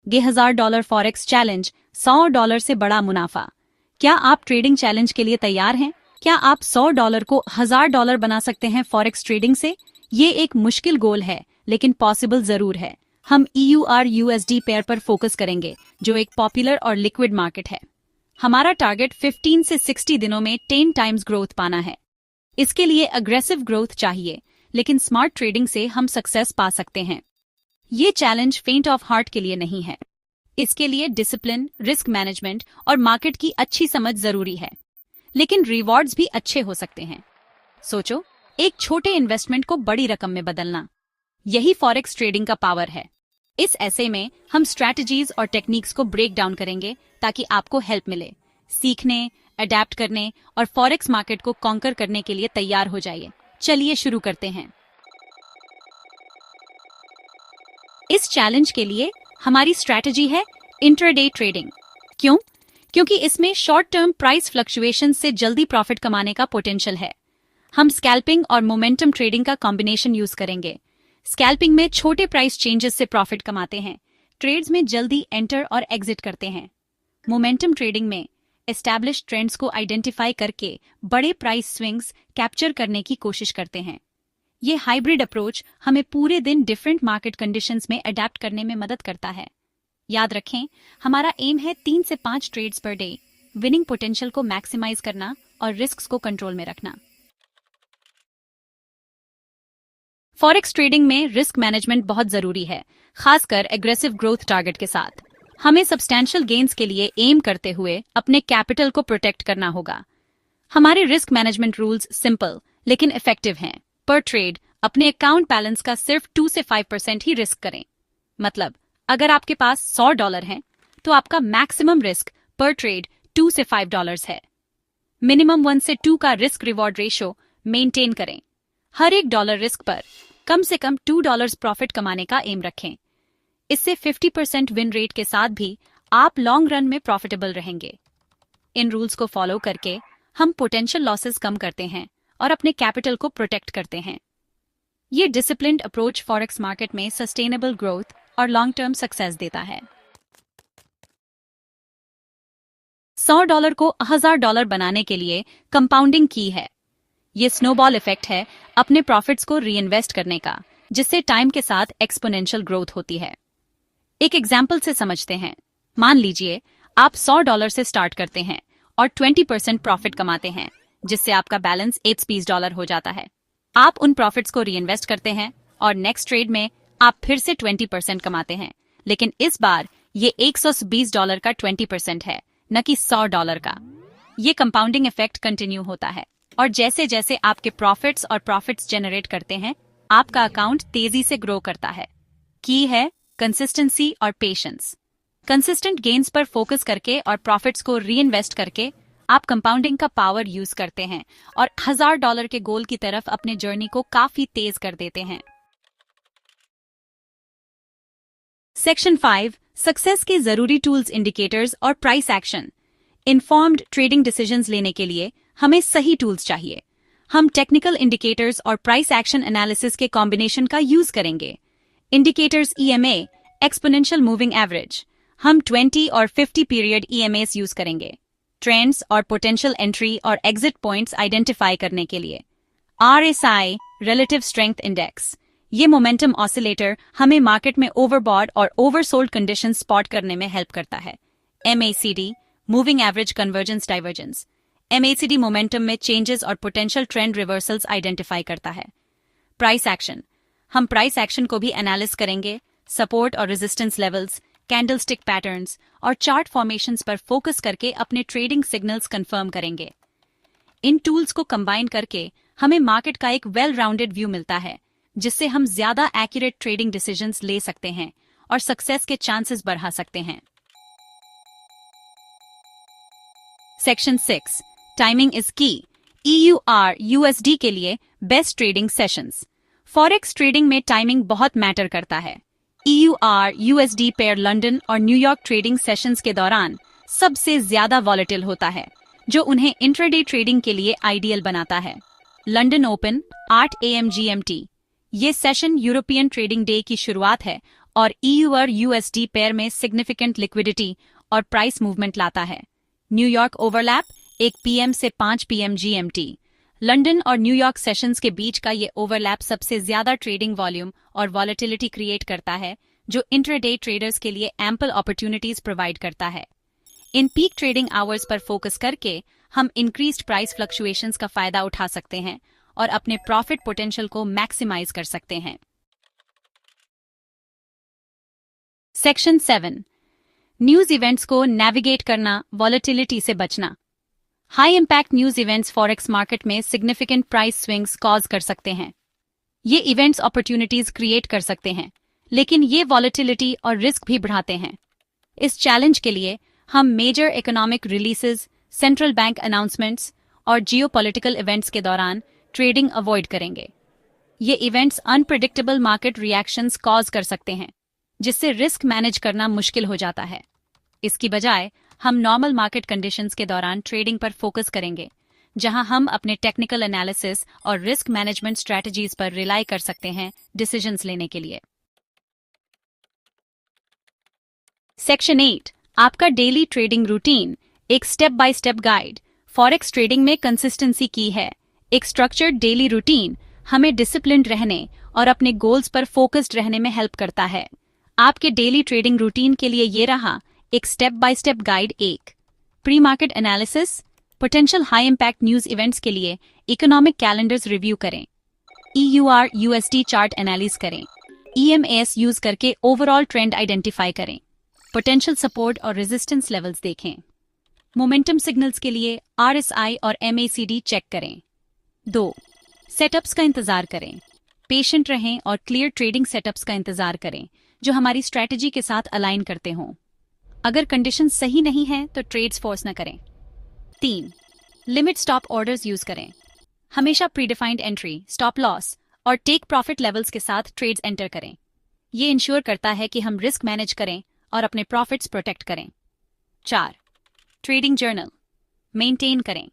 $1000 forex challenge, $100 से बड़ा मुनाफा। क्या आप ट्रेडिंग चैलेंज के लिए तैयार हैं? क्या आप $100 को $1000 बना सकते हैं फॉरेक्स ट्रेडिंग से? ये एक मुश्किल गोल है, लेकिन पॉसिबल जरूर है। हम EUR USD पेयर पर फोकस करेंगे, जो एक पॉपुलर और लिक्विड मार्केट है। हमारा टारगेट 15 से 60 दिनों में 10 टाइम्स ग्रोथ पाना है। इसके लिए अग्रेसिव ग्रोथ चाहिए, लेकिन स्मार्ट ट्रेडिंग से हम सक्सेस पा सकते हैं। ये चैलेंज फेंट ऑफ हार्ट के लिए नहीं है। इसके लिए डिसिप्लिन, रिस्क मैनेजमेंट और मार्केट की अच्छी समझ जरूरी है, लेकिन रिवॉर्ड्स भी अच्छे हो सकते हैं। सोचो, एक छोटे इन्वेस्टमेंट को बड़ी रकम में बदलना। यही फॉरेक्स ट्रेडिंग का पावर है। इस ऐसे में हम स्ट्रैटेजीज और टेक्निक्स को ब्रेक डाउन करेंगे ताकि आपको हेल्प मिले, सीखने, अडेप्ट करने और फॉरेक्स मार्केट को कॉन्कर करने के लिए तैयार हो जाइए। चलिए शुरू करते हैं। इस चैलेंज के लिए हमारी स्ट्रैटेजी है इंट्राडे ट्रेडिंग। क्यों? क्योंकि इसमें शॉर्ट टर्म प्राइस फ्लक्चुएशन से जल्दी प्रॉफिट कमाने का पोटेंशियल है। हम स्कैल्पिंग और मोमेंटम ट्रेडिंग का कॉम्बिनेशन यूज करेंगे। स्कैल्पिंग में छोटे प्राइस चेंजेस से प्रॉफिट कमाते हैं, ट्रेड्स में जल्दी एंटर और एग्जिट करते हैं। मोमेंटम ट्रेडिंग में एस्टैब्लिश ट्रेंड्स को आइडेंटिफाई करके बड़े प्राइस स्विंग्स कैप्चर करने की कोशिश करते हैं। ये हाइब्रिड अप्रोच हमें पूरे दिन डिफरेंट मार्केट कंडीशंस में अडेप्ट करने में मदद करता है। याद रखें, हमारा एम है 3 से 5 trades per day, winning potential को मैक्सिमाइज करना और रिस्क्स को कंट्रोल में रखना। फॉरेक्स ट्रेडिंग में रिस्क मैनेजमेंट बहुत जरूरी है, खासकर एग्रेसिव ग्रोथ टारगेट के साथ। हमें सब्सटैंशियल गेन्स के लिए एम करते हुए अपने कैपिटल को प्रोटेक्ट करना होगा। हमारे रिस्क मैनेजमेंट रूल्स सिंपल लेकिन इफेक्टिव हैं। पर ट्रेड अपने अकाउंट बैलेंस का सिर्फ 2 से 5% ही रिस्क करें। मतलब, अगर आपके पास $100 है, तो आपका मैक्सिमम रिस्क पर ट्रेड $2 से $5 है। मिनिमम 1 से 2 का रिस्क रिवॉर्ड रेशियो मेंटेन करें। हर एक डॉलर रिस्क पर कम से कम $2 प्रॉफिट कमाने का एम रखें। इससे 50% विन रेट के साथ भी आप लॉन्ग रन में प्रॉफिटेबल रहेंगे। इन रूल्स को फॉलो करके हम पोटेंशियल लॉसेस कम करते हैं और अपने कैपिटल को प्रोटेक्ट करते हैं। ये डिसिप्लिन्ड अप्रोच फॉरेक्स मार्केट में सस्टेनेबल ग्रोथ और लॉन्ग टर्म सक्सेस देता है। $100 को $1000 बनाने के लिए कंपाउंडिंग की है। ये स्नोबॉल इफेक्ट है अपने प्रॉफिट्स को रीइन्वेस्ट करने का, जिससे टाइम के साथ एक्सपोनेंशियल ग्रोथ होती है। एक एग्जाम्पल से समझते हैं। मान लीजिए आप $100 से स्टार्ट करते हैं और 20% प्रॉफिट कमाते हैं, जिससे आपका बैलेंस $8 हो जाता है। आप उन प्रॉफिट्स को रीइन्वेस्ट करते हैं और नेक्स्ट ट्रेड में आप फिर से 20% कमाते हैं, लेकिन इस बार ये $120 का 20% है, न कि $100 का। ये कंपाउंडिंग इफेक्ट कंटिन्यू होता है और जैसे जैसे आपके प्रॉफिट्स जनरेट करते हैं, आपका अकाउंट तेजी से ग्रो करता है। की है कंसिस्टेंसी और पेशेंस। कंसिस्टेंट गेन्स पर फोकस करके और प्रॉफिट्स को रीइन्वेस्ट करके आप कंपाउंडिंग का पावर यूज करते हैं और $1000 के गोल की तरफ अपने जर्नी को काफी तेज कर देते हैं। सेक्शन 5, सक्सेस के जरूरी टूल्स, इंडिकेटर्स और price action. Informed trading decisions लेने के लिए हमें सही टूल्स चाहिए। हम टेक्निकल इंडिकेटर्स और प्राइस एक्शन एनालिसिस के कॉम्बिनेशन का यूज करेंगे। Indicators EMA, exponential moving average. हम 20 और 50 पीरियड EMAs यूज करेंगे, ट्रेंड्स और पोटेंशियल एंट्री और एग्जिट पॉइंट्स आइडेंटिफाई करने के लिए। RSI, relative strength index. ये मोमेंटम ऑसिलेटर हमें मार्केट में ओवरबॉट और ओवरसोल्ड कंडीशन स्पॉट करने में हेल्प करता है। MACD, moving average convergence divergence. MACD momentum में चेंजेस और पोटेंशियल ट्रेंड रिवर्सल्स आइडेंटिफाई करता है। प्राइस एक्शन, हम प्राइस एक्शन को भी एनालिस करेंगे, सपोर्ट और रेजिस्टेंस लेवल्स, कैंडलस्टिक पैटर्न्स और चार्ट फॉर्मेशंस पर फोकस करके अपने ट्रेडिंग सिग्नल्स कंफर्म करेंगे। इन टूल्स को कंबाइन करके हमें मार्केट का एक वेल राउंडेड व्यू मिलता है, जिससे हम ज्यादा एक्यूरेट ट्रेडिंग डिसीजंस ले सकते हैं और सक्सेस के चांसेस बढ़ा सकते हैं। सेक्शन 6, टाइमिंग इज की। EUR USD के लिए best trading sessions. Forex trading में टाइमिंग बहुत मैटर करता है। EUR USD पेयर लंदन और न्यूयॉर्क ट्रेडिंग सेशंस के दौरान सबसे ज्यादा वॉलेटिल होता है, जो उन्हें इंट्राडे ट्रेडिंग के लिए आइडियल बनाता है। London open 8 AM GMT। ये सेशन यूरोपियन ट्रेडिंग डे की शुरुआत है और EUR USD पेयर में सिग्निफिकेंट लिक्विडिटी और प्राइस मूवमेंट लाता है। न्यूयॉर्क ओवरलैप 1 PM से 5 PM GMT। लंदन और न्यूयॉर्क सेशंस के बीच का ये ओवरलैप सबसे ज्यादा ट्रेडिंग वॉल्यूम और वॉलेटिलिटी क्रिएट करता है, जो इंट्राडे ट्रेडर्स के लिए एम्पल अपॉर्चुनिटीज प्रोवाइड करता है। In peak trading hours per focus करके हम इंक्रीज्ड प्राइस फ्लक्चुएशंस का फायदा उठा सकते हैं और अपने प्रॉफिट पोटेंशियल को मैक्सिमाइज कर सकते हैं। सेक्शन 7, न्यूज इवेंट्स को नेविगेट करना, वॉलेटिलिटी से बचना। High impact news events forex market में सिग्निफिकेंट प्राइस स्विंग्स कॉज कर सकते हैं। ये इवेंट्स अपॉर्चुनिटीज क्रिएट कर सकते हैं, लेकिन ये वॉलेटिलिटी और रिस्क भी बढ़ाते हैं। इस चैलेंज के लिए हम major economic releases, central bank announcements और जियोपॉलिटिकल इवेंट्स के दौरान ट्रेडिंग अवॉइड करेंगे। ये events unpredictable market reactions cause कर सकते हैं, जिससे रिस्क मैनेज करना मुश्किल हो जाता है। इसकी बजाय हम नॉर्मल मार्केट कंडीशंस के दौरान ट्रेडिंग पर फोकस करेंगे, जहां हम अपने टेक्निकल एनालिसिस और रिस्क मैनेजमेंट स्ट्रेटजीज पर रिलाई कर सकते हैं डिसीजंस लेने के लिए। सेक्शन 8, आपका डेली ट्रेडिंग रूटीन, एक step by step guide. Forex trading में कंसिस्टेंसी की है। एक स्ट्रक्चर्ड डेली रूटीन हमें डिसिप्लिन्ड रहने और अपने गोल्स पर फोकस्ड रहने में हेल्प करता है। आपके डेली ट्रेडिंग रूटीन के लिए ये रहा एक step by step guide. 1, pre market analysis, potential high impact news events के लिए इकोनॉमिक कैलेंडर्स रिव्यू करें, EUR USD चार्ट एनालिस करें, EMAs यूज करके ओवरऑल ट्रेंड आइडेंटिफाई करें, पोटेंशियल सपोर्ट और रेजिस्टेंस लेवल्स देखें, मोमेंटम सिग्नल्स के लिए RSI और MACD चेक करें। 2, सेटअप्स का इंतजार करें, पेशेंट रहें और क्लियर ट्रेडिंग सेटअप्स का इंतजार करें जो हमारी स्ट्रैटेजी के साथ अलाइन करते हों। अगर कंडीशन सही नहीं है तो ट्रेड्स फोर्स न करें। 3, लिमिट स्टॉप ऑर्डर्स यूज करें, हमेशा प्रीडिफाइंड एंट्री, स्टॉप लॉस और टेक प्रॉफिट लेवल्स के साथ ट्रेड्स एंटर करें। ये इंश्योर करता है कि हम रिस्क मैनेज करें और अपने प्रॉफिट्स प्रोटेक्ट करें। 4, ट्रेडिंग जर्नल मेंटेन करें,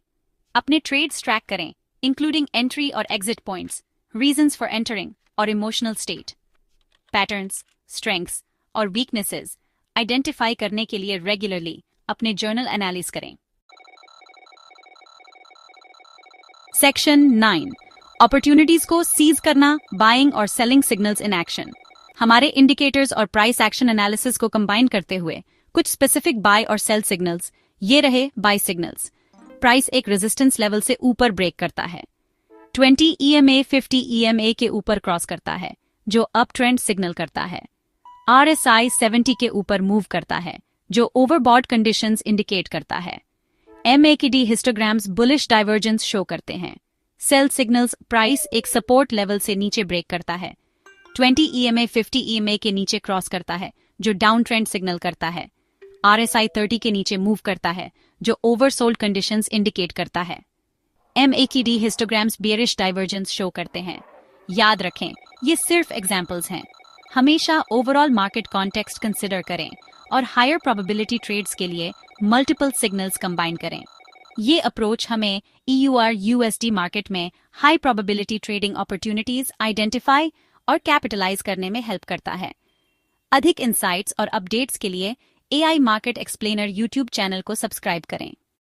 अपने ट्रेड्स ट्रैक करें, इंक्लूडिंग एंट्री और exit points, reasons for entering और इमोशनल स्टेट। पैटर्न्स, स्ट्रेंथ्स और वीकनेसेस आइडेंटिफाई करने के लिए रेगुलरली अपने जर्नल एनालिस करें। सेक्शन 9, अपॉर्चुनिटीज को सीज करना, बाइंग और सेलिंग सिग्नल्स इन एक्शन। हमारे इंडिकेटर्स और प्राइस एक्शन एनालिसिस को कंबाइन करते हुए कुछ स्पेसिफिक बाय और सेल सिग्नल्स। ये रहे बाय सिग्नल्स। प्राइस एक रेजिस्टेंस लेवल से ऊपर ब्रेक करता है, 20 EMA 50 EMA के ऊपर क्रॉस करता है जो अप ट्रेंड सिग्नल करता है, RSI 70 के ऊपर मूव करता है जो ओवरबॉट कंडीशंस इंडिकेट करता है, MACD histograms bullish divergence show करते हैं, सेल सिग्नल्स प्राइस एक सपोर्ट लेवल से नीचे ब्रेक करता है, 20 EMA 50 EMA के नीचे क्रॉस करता है जो डाउन ट्रेंड सिग्नल करता है, RSI 30 के नीचे मूव करता है जो ओवरसोल्ड कंडीशंस इंडिकेट करता है, MACD histograms bearish divergence show करते हैं। याद रखें, ये सिर्फ एग्जांपल्स हैं। हमेशा ओवरऑल मार्केट कॉन्टेक्स्ट कंसिडर करें और हायर प्रोबेबिलिटी ट्रेड्स के लिए मल्टीपल सिग्नल्स कंबाइन करें। ये अप्रोच हमें EUR USD मार्केट में high probability trading opportunities identify और कैपिटलाइज करने में हेल्प करता है। अधिक इंसाइट्स और अपडेट्स के लिए AI market explainer YouTube channel को सब्सक्राइब करें।